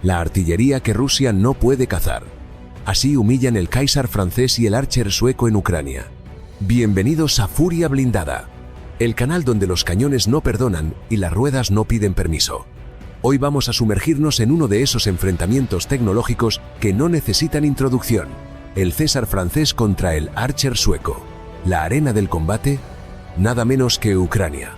la artillería que Rusia no puede cazar. Así humillan el Caesar francés y el Archer sueco en Ucrania. Bienvenidos a Furia Blindada, el canal donde los cañones no perdonan y las ruedas no piden permiso. Hoy vamos a sumergirnos en uno de esos enfrentamientos tecnológicos que no necesitan introducción. El Caesar francés contra el Archer sueco. La arena del combate, nada menos que Ucrania.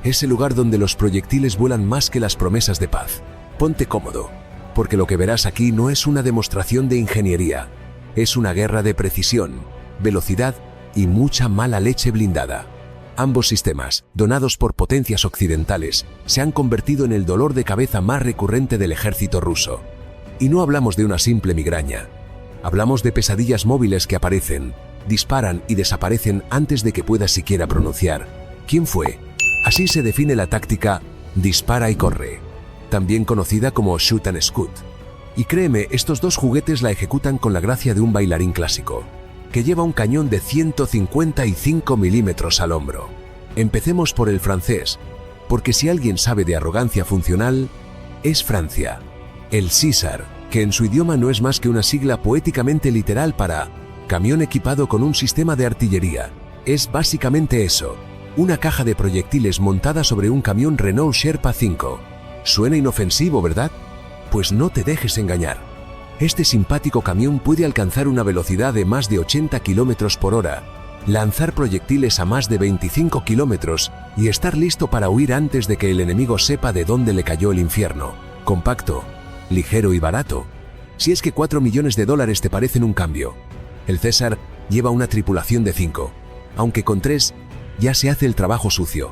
Es el lugar donde los proyectiles vuelan más que las promesas de paz. Ponte cómodo, porque lo que verás aquí no es una demostración de ingeniería. Es una guerra de precisión, velocidad y mucha mala leche blindada. Ambos sistemas, donados por potencias occidentales, se han convertido en el dolor de cabeza más recurrente del ejército ruso. Y no hablamos de una simple migraña. Hablamos de pesadillas móviles que aparecen, disparan y desaparecen antes de que puedas siquiera pronunciar ¿quién fue? Así se define la táctica dispara y corre, también conocida como shoot and scoot. Y créeme, estos dos juguetes la ejecutan con la gracia de un bailarín clásico, que lleva un cañón de 155 milímetros al hombro. Empecemos por el francés, porque si alguien sabe de arrogancia funcional, es Francia. El Caesar, que en su idioma no es más que una sigla poéticamente literal para camión equipado con un sistema de artillería. Es básicamente eso, una caja de proyectiles montada sobre un camión Renault Sherpa 5. Suena inofensivo, ¿verdad? Pues no te dejes engañar. Este simpático camión puede alcanzar una velocidad de más de 80 km por hora, lanzar proyectiles a más de 25 km y estar listo para huir antes de que el enemigo sepa de dónde le cayó el infierno. Compacto, ligero y barato. Si es que $4 millones te parecen un cambio. El Caesar lleva una tripulación de 5, aunque con 3 ya se hace el trabajo sucio.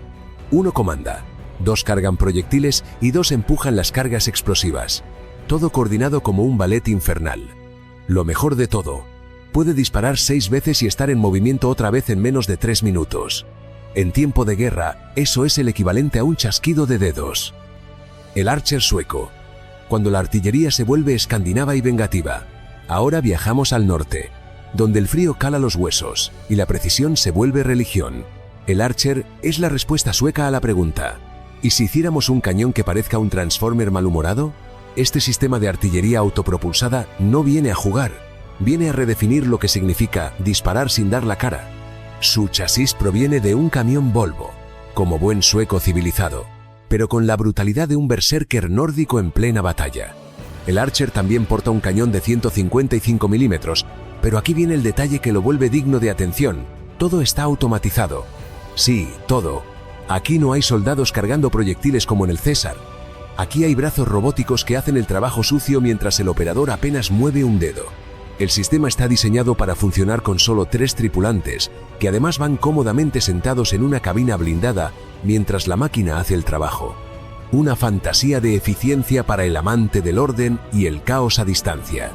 1 comanda, 2 cargan proyectiles y 2 empujan las cargas explosivas. Todo coordinado como un ballet infernal. Lo mejor de todo, puede disparar 6 veces y estar en movimiento otra vez en menos de 3 minutos. En tiempo de guerra, eso es el equivalente a un chasquido de dedos. El Archer sueco. Cuando la artillería se vuelve escandinava y vengativa. Ahora viajamos al norte, donde el frío cala los huesos y la precisión se vuelve religión. El Archer es la respuesta sueca a la pregunta: ¿y si hiciéramos un cañón que parezca un Transformer malhumorado? Este sistema de artillería autopropulsada no viene a jugar, viene a redefinir lo que significa disparar sin dar la cara. Su chasis proviene de un camión Volvo, como buen sueco civilizado, pero con la brutalidad de un berserker nórdico en plena batalla. El Archer también porta un cañón de 155 milímetros, pero aquí viene el detalle que lo vuelve digno de atención. Todo está automatizado. Sí, todo. Aquí no hay soldados cargando proyectiles como en el Caesar. Aquí hay brazos robóticos que hacen el trabajo sucio mientras el operador apenas mueve un dedo. El sistema está diseñado para funcionar con solo 3 tripulantes, que además van cómodamente sentados en una cabina blindada mientras la máquina hace el trabajo. Una fantasía de eficiencia para el amante del orden y el caos a distancia.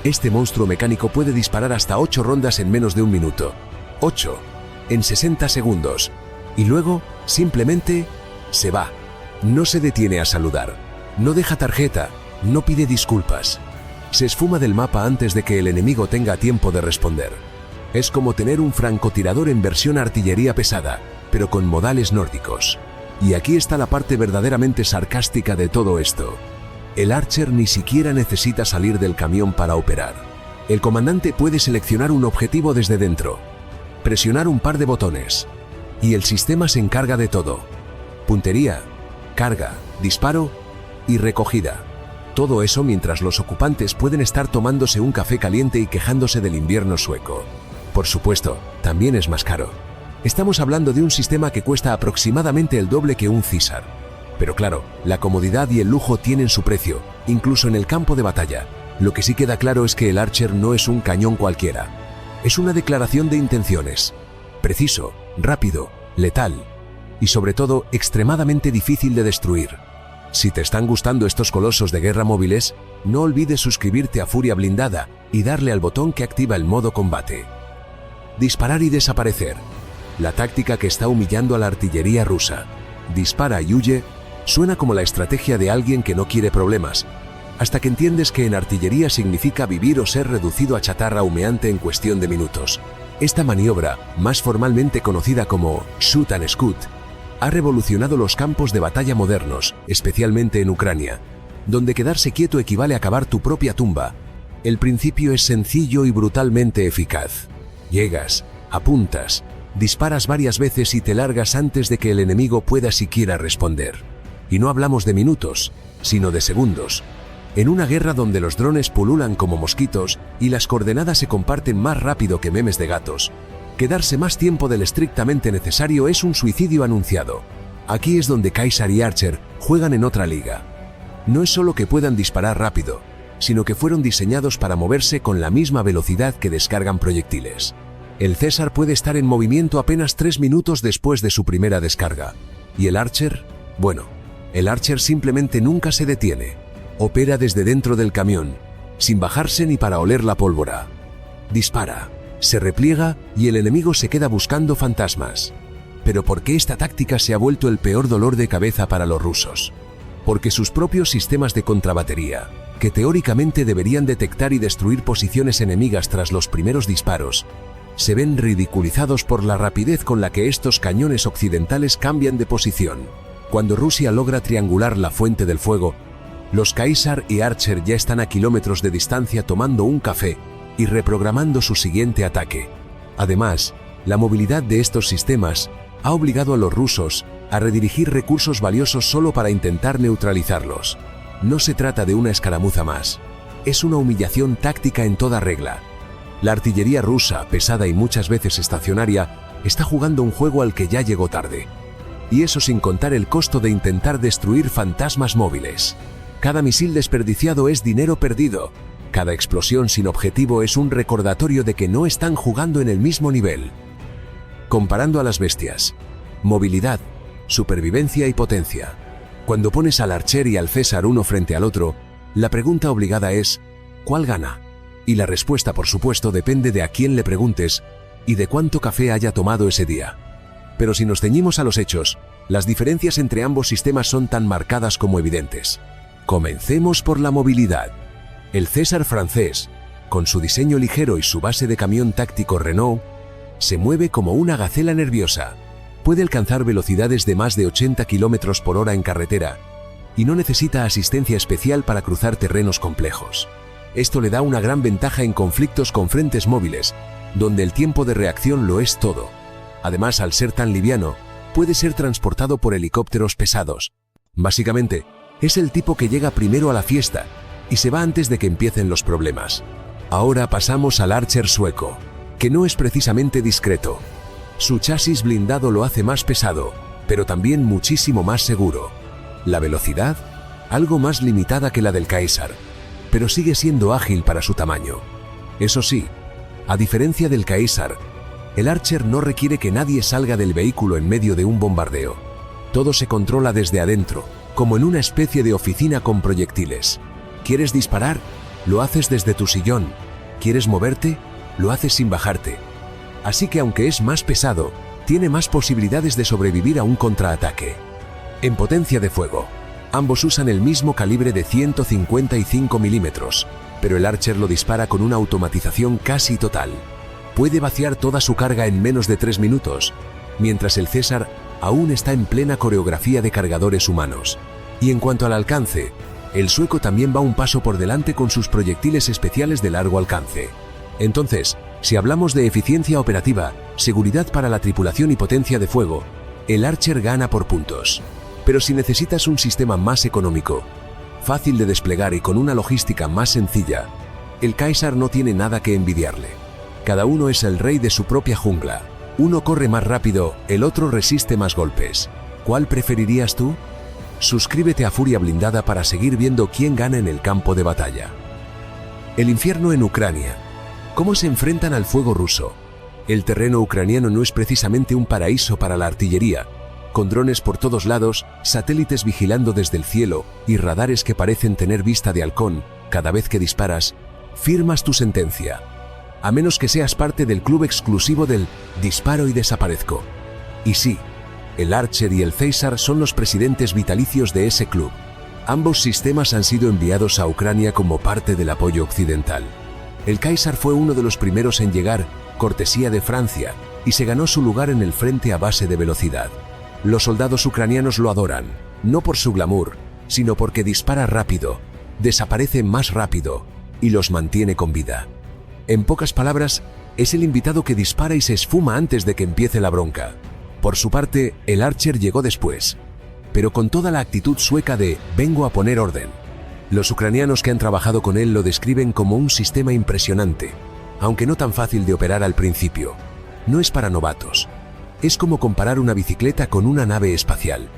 Este monstruo mecánico puede disparar hasta 8 rondas en menos de un minuto. 8. En 60 segundos. Y luego, simplemente, se va. No se detiene a saludar. No deja tarjeta. No pide disculpas. Se esfuma del mapa antes de que el enemigo tenga tiempo de responder. Es como tener un francotirador en versión artillería pesada, pero con modales nórdicos. Y aquí está la parte verdaderamente sarcástica de todo esto. El Archer ni siquiera necesita salir del camión para operar. El comandante puede seleccionar un objetivo desde dentro, presionar un par de botones, y el sistema se encarga de todo. Puntería, carga, disparo y recogida. Todo eso mientras los ocupantes pueden estar tomándose un café caliente y quejándose del invierno sueco. Por supuesto, también es más caro. Estamos hablando de un sistema que cuesta aproximadamente el doble que un Caesar. Pero claro, la comodidad y el lujo tienen su precio, incluso en el campo de batalla. Lo que sí queda claro es que el Archer no es un cañón cualquiera. Es una declaración de intenciones. Preciso, rápido, letal y sobre todo extremadamente difícil de destruir. Si te están gustando estos colosos de guerra móviles, no olvides suscribirte a Furia Blindada y darle al botón que activa el modo combate. Disparar y desaparecer. La táctica que está humillando a la artillería rusa. Dispara y huye. Suena como la estrategia de alguien que no quiere problemas, hasta que entiendes que en artillería significa vivir o ser reducido a chatarra humeante en cuestión de minutos. Esta maniobra, más formalmente conocida como shoot and scoot, ha revolucionado los campos de batalla modernos, especialmente en Ucrania. donde quedarse quieto equivale a cavar tu propia tumba. El principio es sencillo y brutalmente eficaz. Llegas, apuntas, disparas varias veces y te largas antes de que el enemigo pueda siquiera responder. Y no hablamos de minutos, sino de segundos. En una guerra donde los drones pululan como mosquitos y las coordenadas se comparten más rápido que memes de gatos, quedarse más tiempo del estrictamente necesario es un suicidio anunciado. Aquí es donde Caesar y Archer juegan en otra liga. No es solo que puedan disparar rápido, sino que fueron diseñados para moverse con la misma velocidad que descargan proyectiles. El César puede estar en movimiento apenas 3 minutos después de su primera descarga. ¿Y el Archer? Bueno, el Archer simplemente nunca se detiene. Opera desde dentro del camión, sin bajarse ni para oler la pólvora. Dispara, se repliega y el enemigo se queda buscando fantasmas. Pero ¿por qué esta táctica se ha vuelto el peor dolor de cabeza para los rusos? Porque sus propios sistemas de contrabatería, que teóricamente deberían detectar y destruir posiciones enemigas tras los primeros disparos, se ven ridiculizados por la rapidez con la que estos cañones occidentales cambian de posición. Cuando Rusia logra triangular la fuente del fuego, los Caesar y Archer ya están a kilómetros de distancia tomando un café y reprogramando su siguiente ataque. Además, la movilidad de estos sistemas ha obligado a los rusos a redirigir recursos valiosos solo para intentar neutralizarlos. No se trata de una escaramuza más. Es una humillación táctica en toda regla. La artillería rusa, pesada y muchas veces estacionaria, está jugando un juego al que ya llegó tarde. Y eso sin contar el costo de intentar destruir fantasmas móviles. Cada misil desperdiciado es dinero perdido. Cada explosión sin objetivo es un recordatorio de que no están jugando en el mismo nivel. Comparando a las bestias. Movilidad, supervivencia y potencia. Cuando pones al Archer y al César uno frente al otro, la pregunta obligada es, ¿cuál gana? Y la respuesta, por supuesto, depende de a quién le preguntes y de cuánto café haya tomado ese día. Pero si nos ceñimos a los hechos, las diferencias entre ambos sistemas son tan marcadas como evidentes. Comencemos por la movilidad. El César francés, con su diseño ligero y su base de camión táctico Renault, se mueve como una gacela nerviosa. Puede alcanzar velocidades de más de 80 km por hora en carretera y no necesita asistencia especial para cruzar terrenos complejos. Esto le da una gran ventaja en conflictos con frentes móviles, donde el tiempo de reacción lo es todo. Además, al ser tan liviano, puede ser transportado por helicópteros pesados. Básicamente, es el tipo que llega primero a la fiesta y se va antes de que empiecen los problemas. Ahora pasamos al Archer sueco, que no es precisamente discreto. Su chasis blindado lo hace más pesado, pero también muchísimo más seguro. La velocidad, algo más limitada que la del Caesar, pero sigue siendo ágil para su tamaño. Eso sí, a diferencia del Caesar, el Archer no requiere que nadie salga del vehículo en medio de un bombardeo. Todo se controla desde adentro, como en una especie de oficina con proyectiles. ¿Quieres disparar? Lo haces desde tu sillón. ¿Quieres moverte? Lo haces sin bajarte. Así que aunque es más pesado, tiene más posibilidades de sobrevivir a un contraataque. En potencia de fuego, ambos usan el mismo calibre de 155 milímetros, pero el Archer lo dispara con una automatización casi total. Puede vaciar toda su carga en menos de 3 minutos, mientras el César aún está en plena coreografía de cargadores humanos. Y en cuanto al alcance, el sueco también va un paso por delante con sus proyectiles especiales de largo alcance. Entonces, si hablamos de eficiencia operativa, seguridad para la tripulación y potencia de fuego, el Archer gana por puntos. Pero si necesitas un sistema más económico, fácil de desplegar y con una logística más sencilla, el Caesar no tiene nada que envidiarle. Cada uno es el rey de su propia jungla. Uno corre más rápido, el otro resiste más golpes. ¿Cuál preferirías tú? Suscríbete a Furia Blindada para seguir viendo quién gana en el campo de batalla. El infierno en Ucrania. ¿Cómo se enfrentan al fuego ruso? El terreno ucraniano no es precisamente un paraíso para la artillería, con drones por todos lados, satélites vigilando desde el cielo y radares que parecen tener vista de halcón. Cada vez que disparas, firmas tu sentencia. A menos que seas parte del club exclusivo del disparo y desaparezco. Y sí, el Archer y el César son los presidentes vitalicios de ese club. Ambos sistemas han sido enviados a Ucrania como parte del apoyo occidental. El Caesar fue uno de los primeros en llegar, cortesía de Francia, y se ganó su lugar en el frente a base de velocidad. Los soldados ucranianos lo adoran, no por su glamour, sino porque dispara rápido, desaparece más rápido y los mantiene con vida. En pocas palabras, es el invitado que dispara y se esfuma antes de que empiece la bronca. Por su parte, el Archer llegó después, pero con toda la actitud sueca de «vengo a poner orden». Los ucranianos que han trabajado con él lo describen como un sistema impresionante, aunque no tan fácil de operar al principio. No es para novatos. Es como comparar una bicicleta con una nave espacial.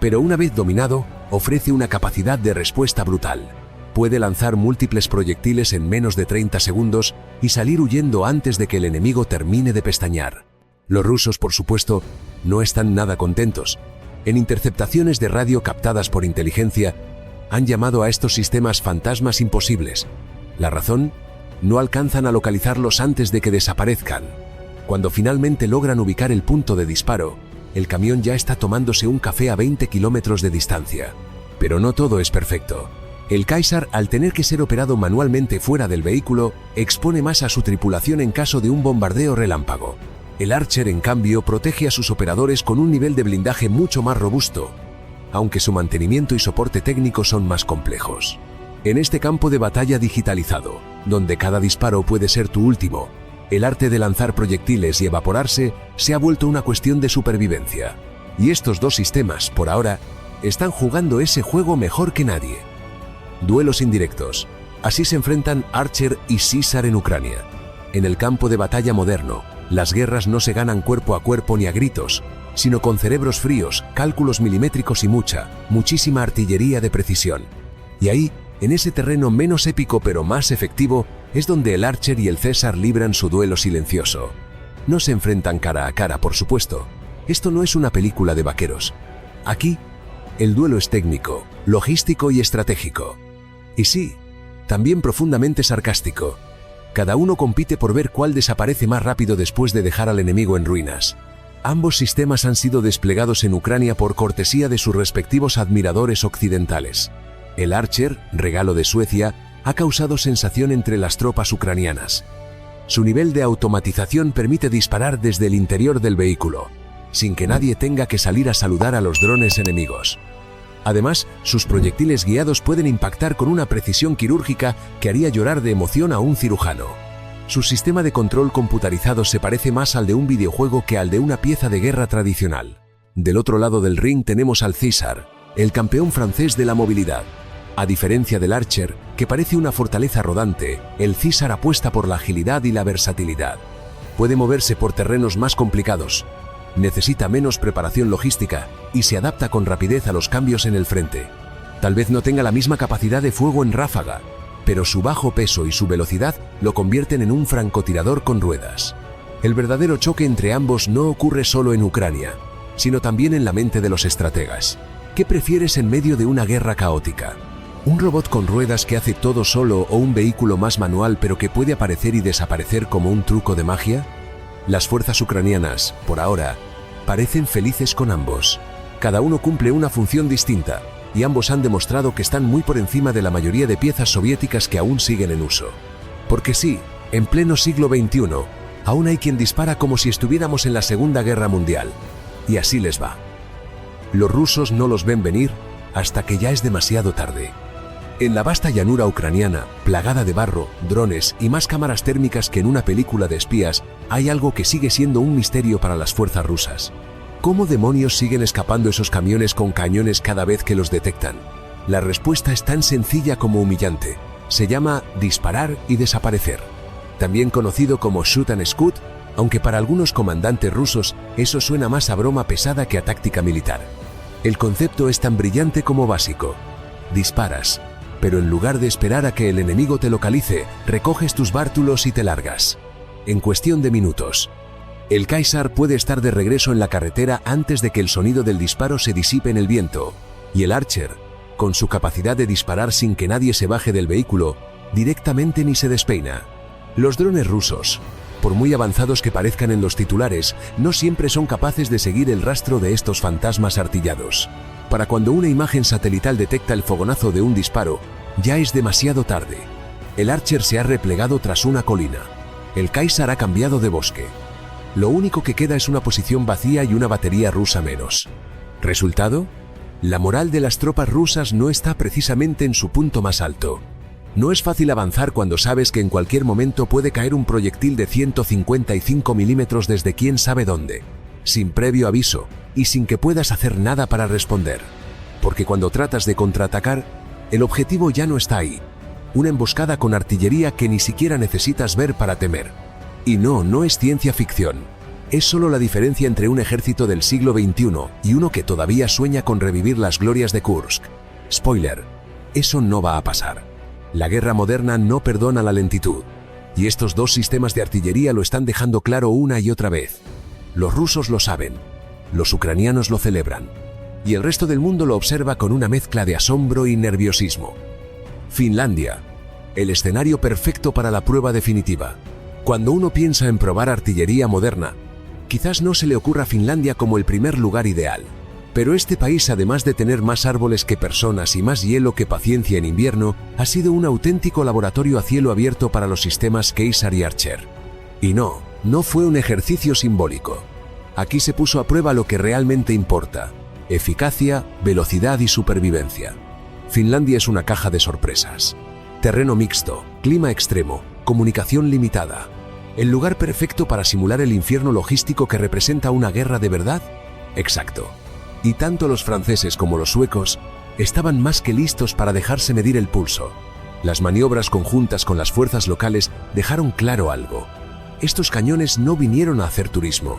Pero una vez dominado, ofrece una capacidad de respuesta brutal. Puede lanzar múltiples proyectiles en menos de 30 segundos y salir huyendo antes de que el enemigo termine de pestañear. Los rusos, por supuesto, no están nada contentos. En interceptaciones de radio captadas por inteligencia, han llamado a estos sistemas fantasmas imposibles. La razón: no alcanzan a localizarlos antes de que desaparezcan. Cuando finalmente logran ubicar el punto de disparo, el camión ya está tomándose un café a 20 kilómetros de distancia. Pero no todo es perfecto. El Kaisar, al tener que ser operado manualmente fuera del vehículo, expone más a su tripulación en caso de un bombardeo relámpago. El Archer, en cambio, protege a sus operadores con un nivel de blindaje mucho más robusto, aunque su mantenimiento y soporte técnico son más complejos. En este campo de batalla digitalizado, donde cada disparo puede ser tu último, el arte de lanzar proyectiles y evaporarse se ha vuelto una cuestión de supervivencia. Y estos dos sistemas, por ahora, están jugando ese juego mejor que nadie. Duelos indirectos. Así se enfrentan Archer y Caesar en Ucrania. En el campo de batalla moderno, las guerras no se ganan cuerpo a cuerpo ni a gritos, sino con cerebros fríos, cálculos milimétricos y muchísima artillería de precisión. Y ahí, en ese terreno menos épico pero más efectivo, es donde el Archer y el Caesar libran su duelo silencioso. No se enfrentan cara a cara, por supuesto. Esto no es una película de vaqueros. Aquí, el duelo es técnico, logístico y estratégico. Y sí, también profundamente sarcástico. Cada uno compite por ver cuál desaparece más rápido después de dejar al enemigo en ruinas. Ambos sistemas han sido desplegados en Ucrania por cortesía de sus respectivos admiradores occidentales. El Archer, regalo de Suecia, ha causado sensación entre las tropas ucranianas. Su nivel de automatización permite disparar desde el interior del vehículo, sin que nadie tenga que salir a saludar a los drones enemigos. Además, sus proyectiles guiados pueden impactar con una precisión quirúrgica que haría llorar de emoción a un cirujano. Su sistema de control computarizado se parece más al de un videojuego que al de una pieza de guerra tradicional. Del otro lado del ring tenemos al Caesar, el campeón francés de la movilidad. A diferencia del Archer, que parece una fortaleza rodante, el Caesar apuesta por la agilidad y la versatilidad. Puede moverse por terrenos más complicados, necesita menos preparación logística y se adapta con rapidez a los cambios en el frente. Tal vez no tenga la misma capacidad de fuego en ráfaga, pero su bajo peso y su velocidad lo convierten en un francotirador con ruedas. El verdadero choque entre ambos no ocurre solo en Ucrania, sino también en la mente de los estrategas. ¿Qué prefieres en medio de una guerra caótica? ¿Un robot con ruedas que hace todo solo o un vehículo más manual pero que puede aparecer y desaparecer como un truco de magia? Las fuerzas ucranianas, por ahora, parecen felices con ambos. Cada uno cumple una función distinta, y ambos han demostrado que están muy por encima de la mayoría de piezas soviéticas que aún siguen en uso. Porque sí, en pleno siglo XXI, aún hay quien dispara como si estuviéramos en la Segunda Guerra Mundial. Y así les va. Los rusos no los ven venir hasta que ya es demasiado tarde. En la vasta llanura ucraniana, plagada de barro, drones y más cámaras térmicas que en una película de espías, hay algo que sigue siendo un misterio para las fuerzas rusas. ¿Cómo demonios siguen escapando esos camiones con cañones cada vez que los detectan? La respuesta es tan sencilla como humillante. Se llama disparar y desaparecer. También conocido como shoot and scoot, aunque para algunos comandantes rusos eso suena más a broma pesada que a táctica militar. El concepto es tan brillante como básico. Disparas, pero en lugar de esperar a que el enemigo te localice, recoges tus bártulos y te largas. En cuestión de minutos. El Kaisar puede estar de regreso en la carretera antes de que el sonido del disparo se disipe en el viento, y el Archer, con su capacidad de disparar sin que nadie se baje del vehículo, directamente ni se despeina. Los drones rusos, por muy avanzados que parezcan en los titulares, no siempre son capaces de seguir el rastro de estos fantasmas artillados. Para cuando una imagen satelital detecta el fogonazo de un disparo, ya es demasiado tarde. El Archer se ha replegado tras una colina. El Kaisar ha cambiado de bosque. Lo único que queda es una posición vacía y una batería rusa menos. ¿Resultado? La moral de las tropas rusas no está precisamente en su punto más alto. No es fácil avanzar cuando sabes que en cualquier momento puede caer un proyectil de 155 milímetros desde quién sabe dónde, sin previo aviso y sin que puedas hacer nada para responder. Porque cuando tratas de contraatacar, el objetivo ya no está ahí. Una emboscada con artillería que ni siquiera necesitas ver para temer. Y no es ciencia ficción. Es solo la diferencia entre un ejército del siglo XXI y uno que todavía sueña con revivir las glorias de Kursk. Spoiler, eso no va a pasar. La guerra moderna no perdona la lentitud. Y estos dos sistemas de artillería lo están dejando claro una y otra vez. Los rusos lo saben, los ucranianos lo celebran, y el resto del mundo lo observa con una mezcla de asombro y nerviosismo. Finlandia, el escenario perfecto para la prueba definitiva. Cuando uno piensa en probar artillería moderna, quizás no se le ocurra Finlandia como el primer lugar ideal. Pero este país, además de tener más árboles que personas y más hielo que paciencia en invierno, ha sido un auténtico laboratorio a cielo abierto para los sistemas Caesar y Archer. Y no fue un ejercicio simbólico. Aquí se puso a prueba lo que realmente importa: eficacia, velocidad y supervivencia. Finlandia es una caja de sorpresas. Terreno mixto, clima extremo, comunicación limitada. ¿El lugar perfecto para simular el infierno logístico que representa una guerra de verdad? Exacto. Y tanto los franceses como los suecos estaban más que listos para dejarse medir el pulso. Las maniobras conjuntas con las fuerzas locales dejaron claro algo. Estos cañones no vinieron a hacer turismo.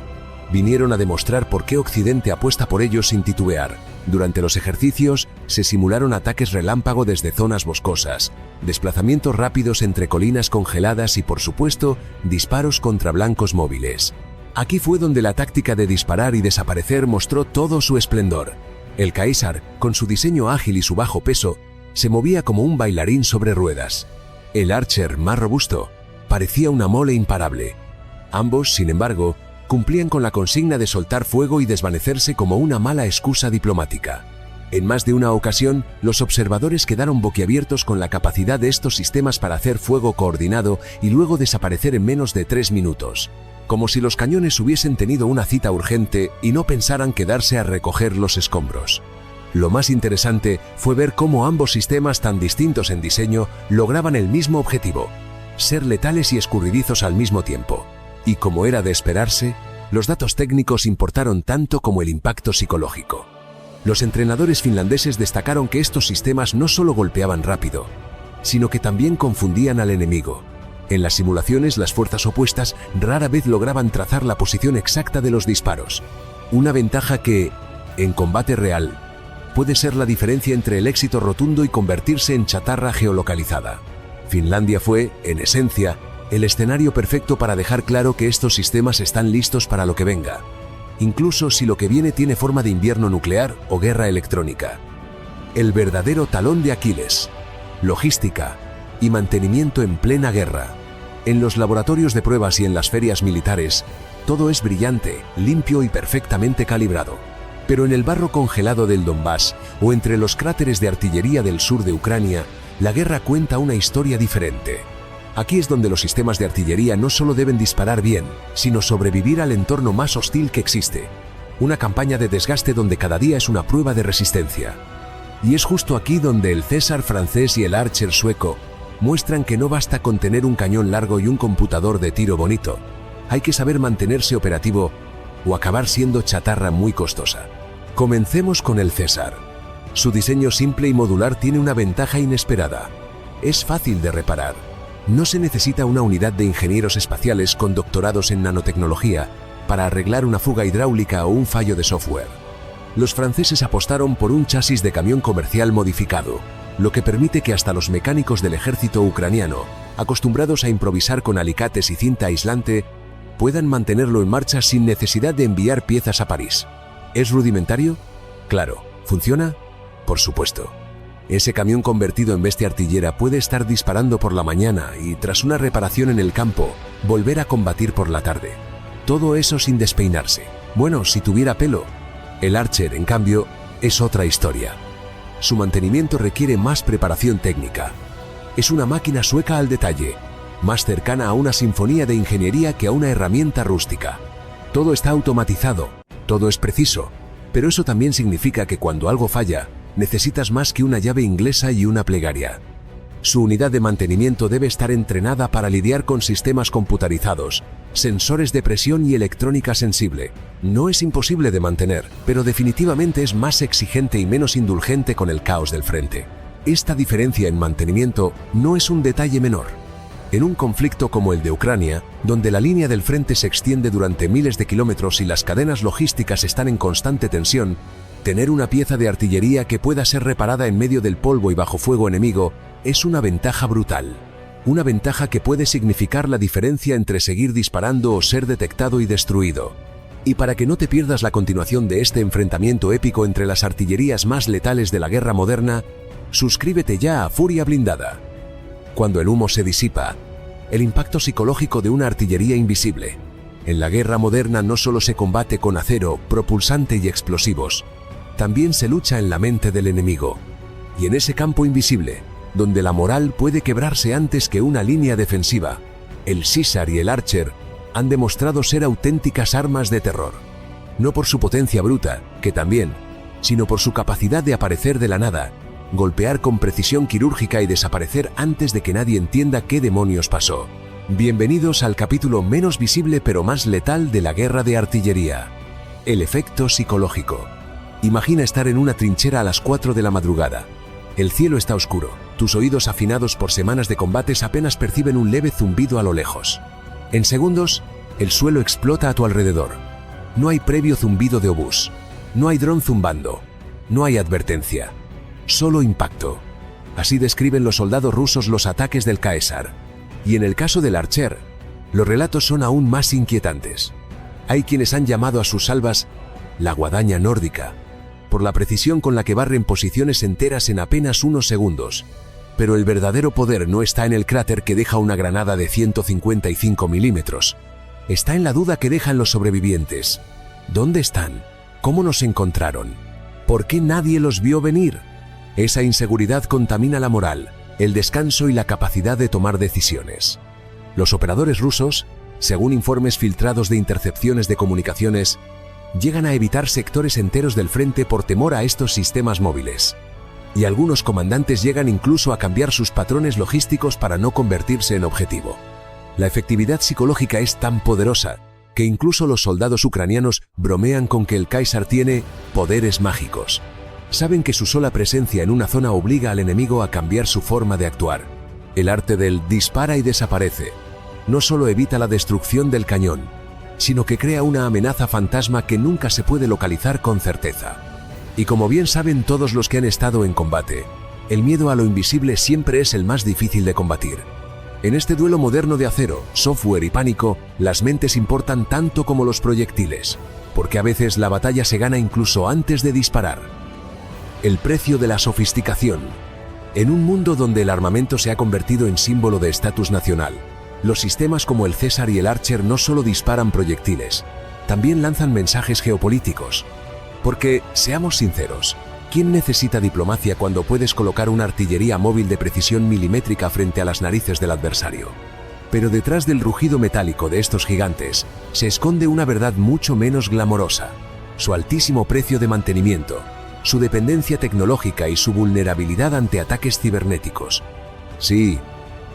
Vinieron a demostrar por qué Occidente apuesta por ellos sin titubear. Durante los ejercicios se simularon ataques relámpago desde zonas boscosas, desplazamientos rápidos entre colinas congeladas y, por supuesto, disparos contra blancos móviles. Aquí fue donde la táctica de disparar y desaparecer mostró todo su esplendor. El Caesar, con su diseño ágil y su bajo peso, se movía como un bailarín sobre ruedas. El Archer, más robusto, parecía una mole imparable. Ambos, sin embargo, cumplían con la consigna de soltar fuego y desvanecerse como una mala excusa diplomática. En más de una ocasión, los observadores quedaron boquiabiertos con la capacidad de estos sistemas para hacer fuego coordinado y luego desaparecer en menos de 3 minutos. Como si los cañones hubiesen tenido una cita urgente y no pensaran quedarse a recoger los escombros. Lo más interesante fue ver cómo ambos sistemas tan distintos en diseño lograban el mismo objetivo: ser letales y escurridizos al mismo tiempo. Y como era de esperarse, los datos técnicos importaron tanto como el impacto psicológico. Los entrenadores finlandeses destacaron que estos sistemas no solo golpeaban rápido, sino que también confundían al enemigo. En las simulaciones, las fuerzas opuestas rara vez lograban trazar la posición exacta de los disparos. Una ventaja que, en combate real, puede ser la diferencia entre el éxito rotundo y convertirse en chatarra geolocalizada. Finlandia fue, en esencia, el escenario perfecto para dejar claro que estos sistemas están listos para lo que venga, incluso si lo que viene tiene forma de invierno nuclear o guerra electrónica. El verdadero talón de Aquiles: logística y mantenimiento en plena guerra. En los laboratorios de pruebas y en las ferias militares, todo es brillante, limpio y perfectamente calibrado. Pero en el barro congelado del Donbass o entre los cráteres de artillería del sur de Ucrania, la guerra cuenta una historia diferente. Aquí es donde los sistemas de artillería no solo deben disparar bien, sino sobrevivir al entorno más hostil que existe. Una campaña de desgaste donde cada día es una prueba de resistencia. Y es justo aquí donde el Caesar francés y el Archer sueco muestran que no basta con tener un cañón largo y un computador de tiro bonito. Hay que saber mantenerse operativo o acabar siendo chatarra muy costosa. Comencemos con el Caesar. Su diseño simple y modular tiene una ventaja inesperada: es fácil de reparar. No se necesita una unidad de ingenieros espaciales con doctorados en nanotecnología para arreglar una fuga hidráulica o un fallo de software. Los franceses apostaron por un chasis de camión comercial modificado, lo que permite que hasta los mecánicos del ejército ucraniano, acostumbrados a improvisar con alicates y cinta aislante, puedan mantenerlo en marcha sin necesidad de enviar piezas a París. ¿Es rudimentario? Claro. ¿Funciona? Por supuesto. Ese camión convertido en bestia artillera puede estar disparando por la mañana y, tras una reparación en el campo, volver a combatir por la tarde. Todo eso sin despeinarse. Bueno, si tuviera pelo. El Archer, en cambio, es otra historia. Su mantenimiento requiere más preparación técnica. Es una máquina sueca al detalle, más cercana a una sinfonía de ingeniería que a una herramienta rústica. Todo está automatizado, todo es preciso, Pero eso también significa que cuando algo falla, necesitas más que una llave inglesa y una plegaria. Su unidad de mantenimiento debe estar entrenada para lidiar con sistemas computarizados, sensores de presión y electrónica sensible. No es imposible de mantener, pero definitivamente es más exigente y menos indulgente con el caos del frente. Esta diferencia en mantenimiento no es un detalle menor. En un conflicto como el de Ucrania, donde la línea del frente se extiende durante miles de kilómetros y las cadenas logísticas están en constante tensión, tener una pieza de artillería que pueda ser reparada en medio del polvo y bajo fuego enemigo es una ventaja brutal. Una ventaja que puede significar la diferencia entre seguir disparando o ser detectado y destruido. Y para que no te pierdas la continuación de este enfrentamiento épico entre las artillerías más letales de la guerra moderna, suscríbete ya a Furia Blindada. Cuando el humo se disipa, el impacto psicológico de una artillería invisible. En la guerra moderna no solo se combate con acero, propulsante y explosivos, también se lucha en la mente del enemigo. Y en ese campo invisible, donde la moral puede quebrarse antes que una línea defensiva, el Caesar y el Archer han demostrado ser auténticas armas de terror. No por su potencia bruta, que también, sino por su capacidad de aparecer de la nada, golpear con precisión quirúrgica y desaparecer antes de que nadie entienda qué demonios pasó. Bienvenidos al capítulo menos visible pero más letal de la guerra de artillería. El efecto psicológico. Imagina estar en una trinchera a las 4 de la madrugada. El cielo está oscuro, tus oídos afinados por semanas de combates apenas perciben un leve zumbido a lo lejos. En segundos, el suelo explota a tu alrededor. No hay previo zumbido de obús, no hay dron zumbando, no hay advertencia, solo impacto. Así describen los soldados rusos los ataques del Caesar. Y en el caso del Archer, los relatos son aún más inquietantes. Hay quienes han llamado a sus salvas la guadaña nórdica, por la precisión con la que barren posiciones enteras en apenas unos segundos. Pero el verdadero poder no está en el cráter que deja una granada de 155 milímetros. Está en la duda que dejan los sobrevivientes. ¿Dónde están? ¿Cómo nos encontraron? ¿Por qué nadie los vio venir? Esa inseguridad contamina la moral, el descanso y la capacidad de tomar decisiones. Los operadores rusos, según informes filtrados de intercepciones de comunicaciones, llegan a evitar sectores enteros del frente por temor a estos sistemas móviles. Y algunos comandantes llegan incluso a cambiar sus patrones logísticos para no convertirse en objetivo. La efectividad psicológica es tan poderosa que incluso los soldados ucranianos bromean con que el Caesar tiene poderes mágicos. Saben que su sola presencia en una zona obliga al enemigo a cambiar su forma de actuar. El arte del dispara y desaparece no solo evita la destrucción del cañón, sino que crea una amenaza fantasma que nunca se puede localizar con certeza. Y como bien saben todos los que han estado en combate, el miedo a lo invisible siempre es el más difícil de combatir. En este duelo moderno de acero, software y pánico, las mentes importan tanto como los proyectiles, porque a veces la batalla se gana incluso antes de disparar. El precio de la sofisticación. En un mundo donde el armamento se ha convertido en símbolo de estatus nacional, los sistemas como el Caesar y el Archer no solo disparan proyectiles, también lanzan mensajes geopolíticos. Porque, seamos sinceros, ¿quién necesita diplomacia cuando puedes colocar una artillería móvil de precisión milimétrica frente a las narices del adversario? Pero detrás del rugido metálico de estos gigantes, se esconde una verdad mucho menos glamorosa: su altísimo precio de mantenimiento, su dependencia tecnológica y su vulnerabilidad ante ataques cibernéticos. Sí,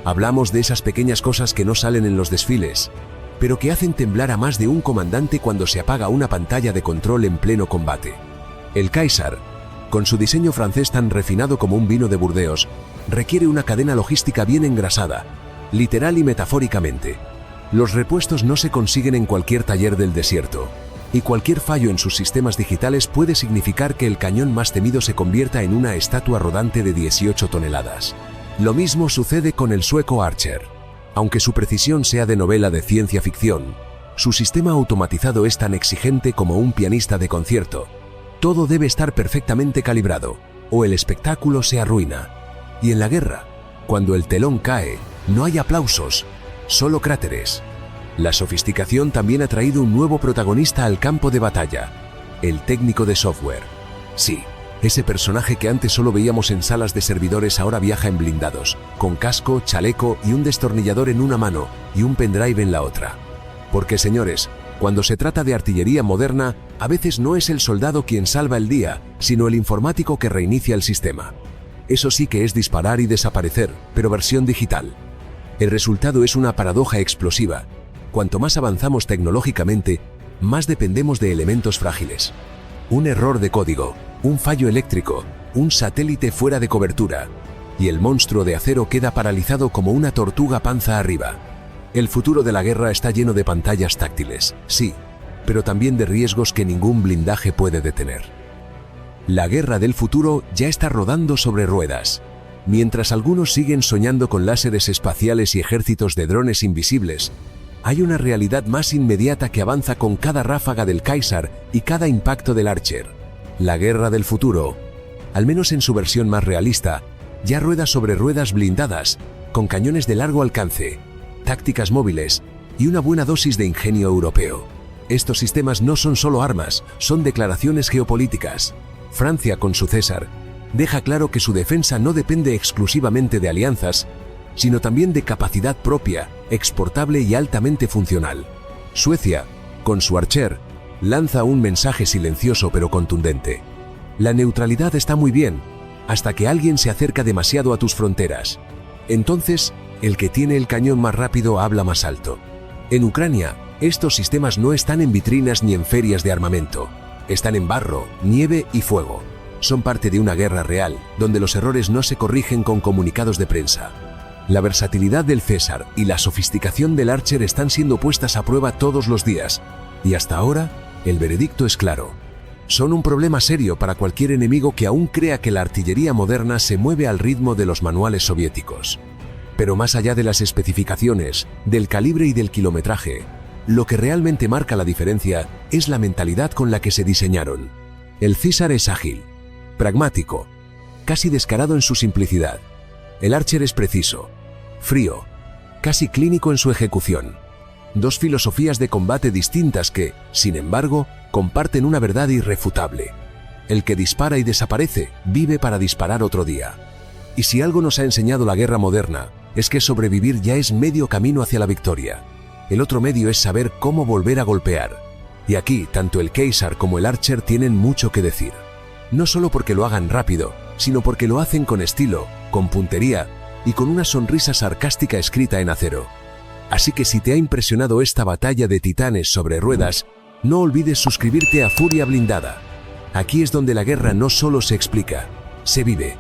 hablamos de esas pequeñas cosas que no salen en los desfiles, pero que hacen temblar a más de un comandante cuando se apaga una pantalla de control en pleno combate. El Caesar, con su diseño francés tan refinado como un vino de Burdeos, requiere una cadena logística bien engrasada, literal y metafóricamente. Los repuestos no se consiguen en cualquier taller del desierto, y cualquier fallo en sus sistemas digitales puede significar que el cañón más temido se convierta en una estatua rodante de 18 toneladas. Lo mismo sucede con el sueco Archer. Aunque su precisión sea de novela de ciencia ficción, su sistema automatizado es tan exigente como un pianista de concierto. Todo debe estar perfectamente calibrado, o el espectáculo se arruina. Y en la guerra, cuando el telón cae, no hay aplausos, solo cráteres. La sofisticación también ha traído un nuevo protagonista al campo de batalla: el técnico de software. Sí, ese personaje que antes solo veíamos en salas de servidores ahora viaja en blindados, con casco, chaleco y un destornillador en una mano y un pendrive en la otra. Porque, señores, cuando se trata de artillería moderna, A veces no es el soldado quien salva el día, sino el informático que reinicia el sistema. Eso sí que es disparar y desaparecer, pero versión digital. El resultado es una paradoja explosiva. Cuanto más avanzamos tecnológicamente, más dependemos de elementos frágiles. Un error de código, un fallo eléctrico, un satélite fuera de cobertura, y el monstruo de acero queda paralizado como una tortuga panza arriba. El futuro de la guerra está lleno de pantallas táctiles, sí, pero también de riesgos que ningún blindaje puede detener. La guerra del futuro ya está rodando sobre ruedas. Mientras algunos siguen soñando con láseres espaciales y ejércitos de drones invisibles, hay una realidad más inmediata que avanza con cada ráfaga del Caesar y cada impacto del Archer. La guerra del futuro, al menos en su versión más realista, ya rueda sobre ruedas blindadas, con cañones de largo alcance, tácticas móviles y una buena dosis de ingenio europeo. Estos sistemas no son solo armas, son declaraciones geopolíticas. Francia, con su César, deja claro que su defensa no depende exclusivamente de alianzas, sino también de capacidad propia, exportable y altamente funcional. Suecia, con su Archer, lanza un mensaje silencioso pero contundente. La neutralidad está muy bien, hasta que alguien se acerca demasiado a tus fronteras. Entonces, el que tiene el cañón más rápido habla más alto. En Ucrania, estos sistemas no están en vitrinas ni en ferias de armamento. Están en barro, nieve y fuego. Son parte de una guerra real, donde los errores no se corrigen con comunicados de prensa. La versatilidad del César y la sofisticación del Archer están siendo puestas a prueba todos los días, y hasta ahora, el veredicto es claro. Son un problema serio para cualquier enemigo que aún crea que la artillería moderna se mueve al ritmo de los manuales soviéticos. Pero más allá de las especificaciones, del calibre y del kilometraje, lo que realmente marca la diferencia es la mentalidad con la que se diseñaron. El César es ágil, pragmático, casi descarado en su simplicidad. El Archer es preciso, frío, casi clínico en su ejecución. Dos filosofías de combate distintas que, sin embargo, comparten una verdad irrefutable. El que dispara y desaparece, vive para disparar otro día. Y si algo nos ha enseñado la guerra moderna, es que sobrevivir ya es medio camino hacia la victoria. El otro medio es saber cómo volver a golpear. Y aquí, tanto el Caesar como el Archer tienen mucho que decir. No solo porque lo hagan rápido, sino porque lo hacen con estilo, con puntería y con una sonrisa sarcástica escrita en acero. Así que si te ha impresionado esta batalla de titanes sobre ruedas, no olvides suscribirte a Furia Blindada. Aquí es donde la guerra no solo se explica, se vive.